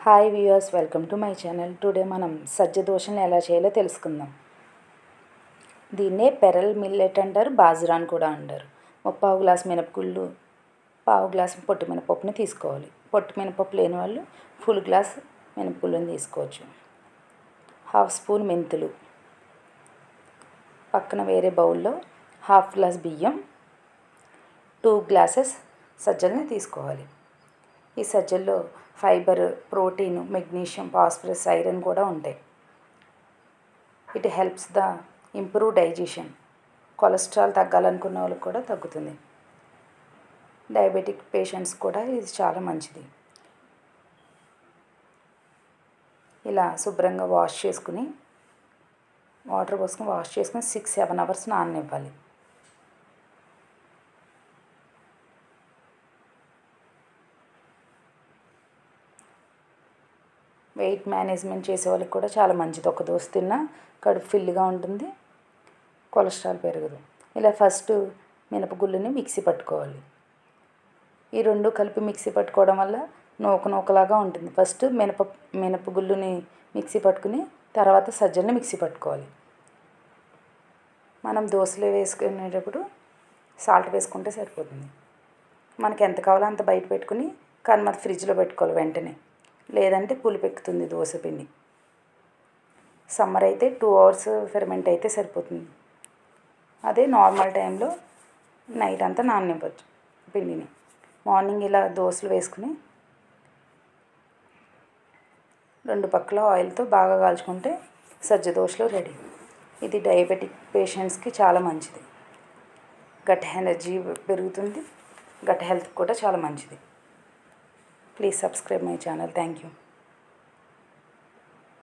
Hi viewers, welcome to my channel. Today మనం సజ్జ దోశను ఎలా చేయాలో తెలుసుకుందాం. దీన్నే పెరల్ మిల్లెట్ అంటారు, బాజ్రా అని కూడా అంటారు. పావు గ్లాస్ మినపగుళ్ళు, పావు గ్లాస్ పొట్టు మినపప్పుని తీసుకోవాలి. పొట్టు మినపప్పు లేని వాళ్ళు ఫుల్ గ్లాస్ మినపగుళ్ళని తీసుకోవచ్చు. హాఫ్ స్పూన్ మెంతులు, పక్కన వేరే బౌల్లో హాఫ్ గ్లాస్ బియ్యం, 2 గ్లాసెస్ సజ్జల్ని తీసుకోవాలి. ఈ సజ్జల్లో fibre, protein, magnesium, phosphorus, iron కూడా ఉంటాయి. It helps the improve digestion. Cholesterol తగ్గాలనుకున్న వాళ్ళకి కూడా తగ్గుతుంది. డయాబెటిక్ పేషెంట్స్ కూడా ఇది చాలా మంచిది. ఇలా శుభ్రంగా వాష్ చేసుకుని, వాటర్ పోసుకొని వాష్ చేసుకుని 6-7 అవర్స్ నాననివ్వాలి. వెయిట్ మేనేజ్మెంట్ చేసే వాళ్ళకి కూడా చాలా మంచిది. ఒక దోశ తిన్నా కడుపు ఫిల్గా ఉంటుంది, కొలెస్ట్రాల్ పెరగదు. ఇలా ఫస్ట్ మినపగుళ్ళని మిక్సీ పట్టుకోవాలి. ఈ రెండు కలిపి మిక్సీ పట్టుకోవడం వల్ల నూకలాగా ఉంటుంది. ఫస్ట్ మినపగుళ్ళని మిక్సీ పట్టుకుని తర్వాత సజ్జల్ని మిక్సీ పట్టుకోవాలి. మనం దోశలు వేసుకునేటప్పుడు సాల్ట్ వేసుకుంటే సరిపోతుంది. మనకి ఎంత కావాలో అంత బయట పెట్టుకుని కానీ మరి ఫ్రిడ్జ్లో పెట్టుకోవాలి వెంటనే, లేదంటే పులిపెక్కుతుంది దోశ పిండి. సమ్మర్ అయితే 2 అవర్స్ ఫెర్మెంట్ అయితే సరిపోతుంది. అదే నార్మల్ టైంలో నైట్ అంతా నాననివ్వచ్చు పిండిని. మార్నింగ్ ఇలా దోశలు వేసుకుని 2 పక్కల ఆయిల్తో బాగా కాల్చుకుంటే సజ్జ దోశలు రెడీ. ఇది డయాబెటిక్ పేషెంట్స్కి చాలా మంచిది. గట్ ఎనర్జీ పెరుగుతుంది, గట్ హెల్త్ కూడా చాలా మంచిది. Please subscribe my channel. Thank you.